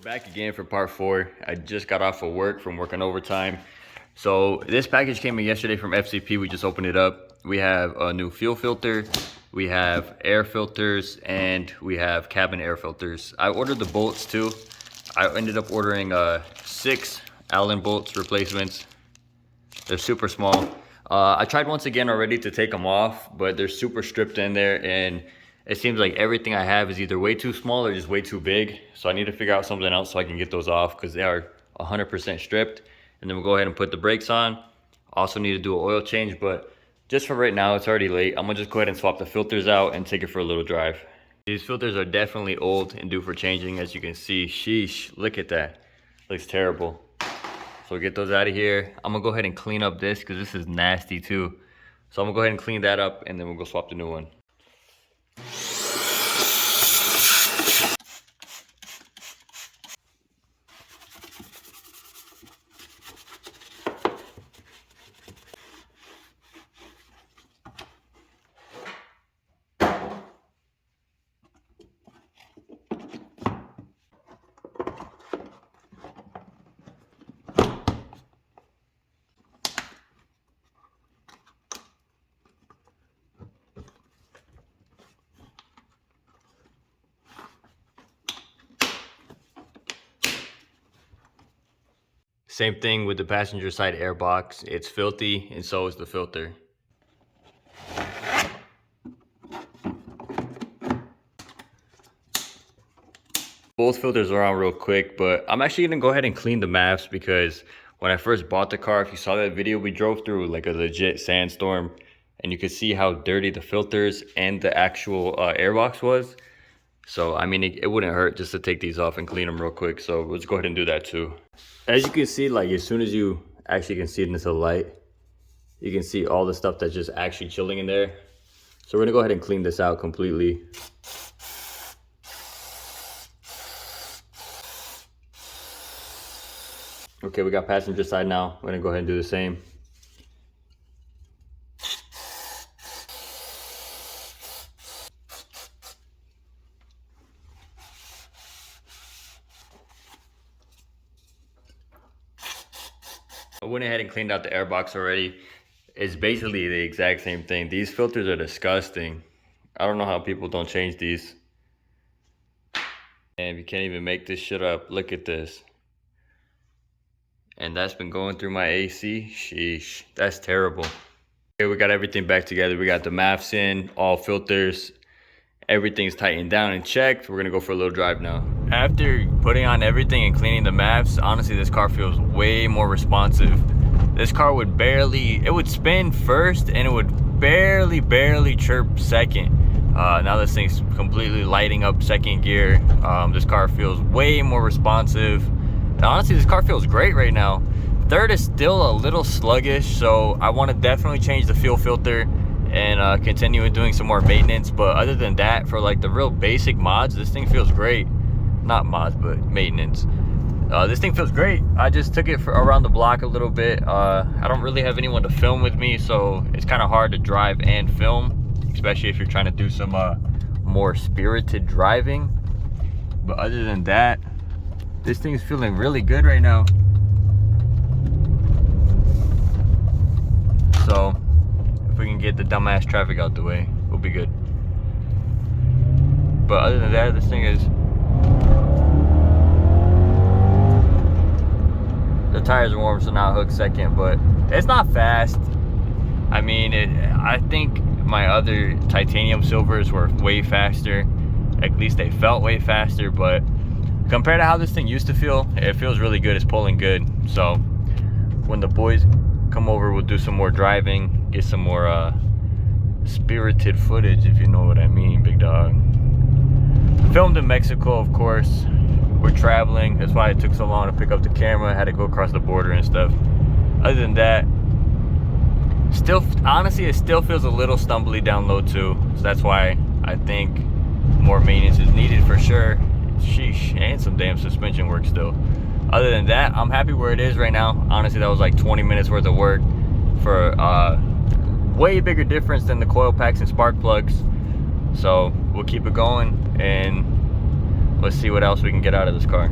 Back again for part 4. I just got off of work from working overtime. So this package came in yesterday from FCP. We just opened it up. We have a new fuel filter, we have air filters, and we have cabin air filters. I ordered the bolts too. I ended up ordering 6 Allen bolts replacements. They're super small. I tried once again already to take them off, but they're super stripped in there, and it seems like everything I have is either way too small or just way too big. So I need to figure out something else so I can get those off, because they are 100% stripped. And then we'll go ahead and put the brakes on. Also need to do an oil change, but just for right now, it's already late. I'm gonna just go ahead and swap the filters out and take it for a little drive. These filters are definitely old and due for changing, as you can see. Sheesh, look at that. Looks terrible. So we'll get those out of here. I'm gonna go ahead and clean up this because this is nasty too. So I'm gonna go ahead and clean that up, and then we'll go swap the new one. Same thing with the passenger side air box. It's filthy, and so is the filter. Both filters are on real quick, but I'm actually gonna go ahead and clean the maps, because when I first bought the car, if you saw that video, we drove through like a legit sandstorm, and you could see how dirty the filters and the actual airbox was. So I mean, it wouldn't hurt just to take these off and clean them real quick. So let's go ahead and do that too. As you can see, like as soon as you actually can see it into the light, you can see all the stuff that's just actually chilling in there. So we're gonna go ahead and clean this out completely. Okay, we got passenger side now. We're gonna go ahead and do the same. I went ahead and cleaned out the airbox already. It's basically the exact same thing. These filters are disgusting. I don't know how people don't change these. And you can't even make this shit up. Look at this. And that's been going through my AC. Sheesh, that's terrible. Okay, we got everything back together. We got the maps in, all filters. Everything's tightened down and checked. We're gonna go for a little drive now. After putting on everything and cleaning the maps, honestly, this car feels way more responsive. This car would it would spin first, and it would barely chirp second. Now this thing's completely lighting up second gear. This car feels way more responsive. And honestly, this car feels great right now. Third is still a little sluggish, so I want to definitely change the fuel filter and continue with doing some more maintenance. But other than that, for like the real basic mods, this thing feels great. Not mods, but maintenance. This thing feels great. I just took it around the block a little bit. I don't really have anyone to film with me, so it's kind of hard to drive and film, especially if you're trying to do some more spirited driving. But other than that, this thing's feeling really good right now. So if we can get the dumbass traffic out the way, we'll be good. But other than that, this thing is... The tires are warm, so now hook second, but it's not fast. I mean, I think my other titanium silvers were way faster. At least they felt way faster, but compared to how this thing used to feel, it feels really good. It's pulling good. So when the boys come over, we'll do some more driving, get some more spirited footage, if you know what I mean, big dog. Filmed in Mexico, of course. We're traveling. That's why it took so long to pick up the camera. I had to go across the border and stuff. Other than that, honestly, it still feels a little stumbly down low too. So that's why I think more maintenance is needed for sure. Sheesh, and some damn suspension work still. Other than that, I'm happy where it is right now. Honestly, that was like 20 minutes worth of work for way bigger difference than the coil packs and spark plugs. So we'll keep it going, and let's see what else we can get out of this car.